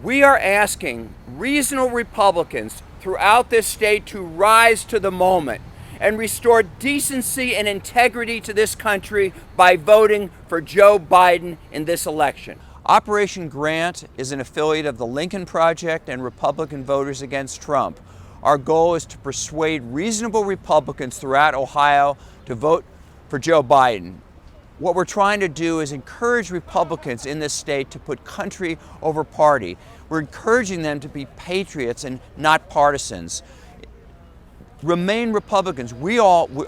We are asking reasonable Republicans throughout this state to rise to the moment and restore decency and integrity to this country by voting for Joe Biden in this election. Operation Grant is an affiliate of the Lincoln Project and Republican Voters Against Trump. Our goal is to persuade reasonable Republicans throughout Ohio to vote for Joe Biden. What we're trying to do is encourage Republicans in this state to put country over party. We're encouraging them to be patriots and not partisans. Remain Republicans.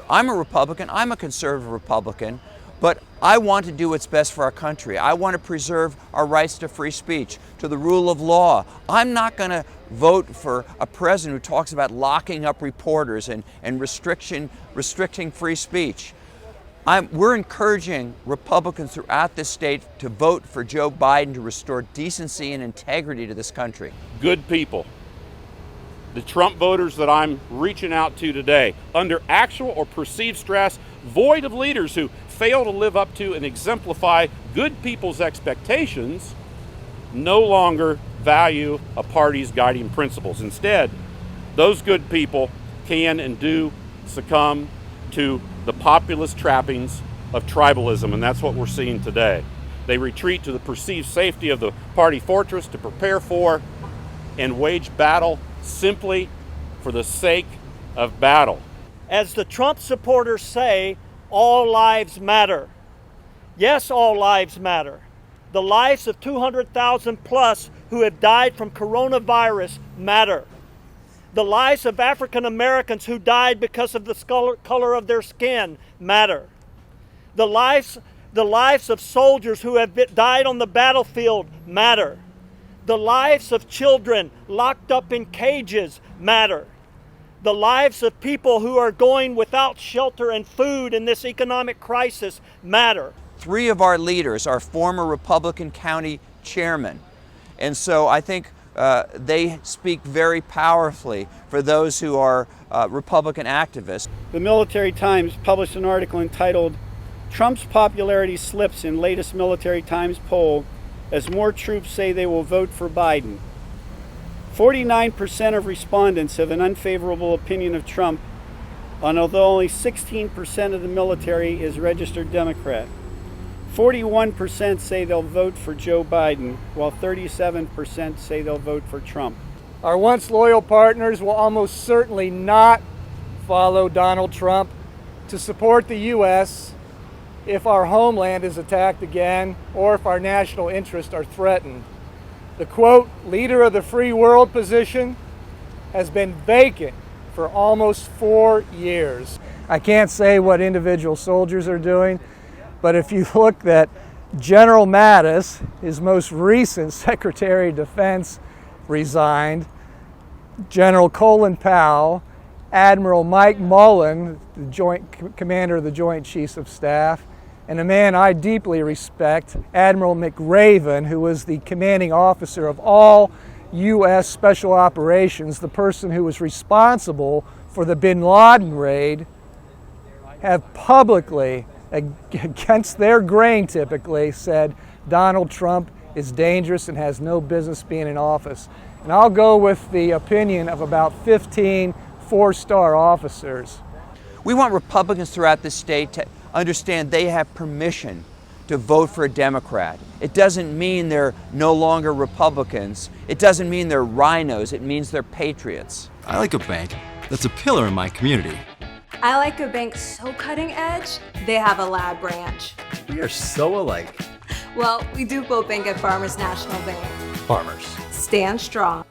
I'm a Republican, I'm a conservative Republican, but I want to do what's best for our country. I want to preserve our rights to free speech, to the rule of law. I'm not going to vote for a president who talks about locking up reporters and restricting free speech. We're encouraging Republicans throughout this state to vote for Joe Biden to restore decency and integrity to this country. Good people, the Trump voters that I'm reaching out to today, under actual or perceived stress, void of leaders who fail to live up to and exemplify good people's expectations, no longer value a party's guiding principles. Instead, those good people can and do succumb to the populist trappings of tribalism, and that's what we're seeing today. They retreat to the perceived safety of the party fortress to prepare for and wage battle simply for the sake of battle. As the Trump supporters say, all lives matter. Yes, all lives matter. The lives of 200,000 plus who have died from coronavirus matter. The lives of African Americans who died because of the color of their skin matter. The lives of soldiers who have died on the battlefield matter. The lives of children locked up in cages matter. The lives of people who are going without shelter and food in this economic crisis matter. 3 of our leaders are former Republican county chairmen, and so I think they speak very powerfully for those who are Republican activists. The Military Times published an article entitled, "Trump's Popularity Slips in Latest Military Times Poll as More Troops Say They Will Vote for Biden." 49% of respondents have an unfavorable opinion of Trump, and although only 16% of the military is registered Democrat. 41% say they'll vote for Joe Biden, while 37% say they'll vote for Trump. Our once loyal partners will almost certainly not follow Donald Trump to support the U.S. if our homeland is attacked again or if our national interests are threatened. The quote, leader of the free world position has been vacant for almost 4 years. I can't say what individual soldiers are doing, but if you look at General Mattis, his most recent Secretary of Defense, resigned, General Colin Powell, Admiral Mike Mullen, the Commander of the Joint Chiefs of Staff, and a man I deeply respect, Admiral McRaven, who was the commanding officer of all U.S. Special Operations, the person who was responsible for the bin Laden raid, have publicly, against their grain typically, said Donald Trump is dangerous and has no business being in office. And I'll go with the opinion of about 15 four-star officers. We want Republicans throughout this state to understand they have permission to vote for a Democrat. It doesn't mean they're no longer Republicans. It doesn't mean they're rhinos. It means they're patriots. I like a bank that's a pillar in my community. I like a bank so cutting edge, they have a lab branch. We are so alike. Well, we do both bank at Farmers National Bank. Farmers. Stand strong.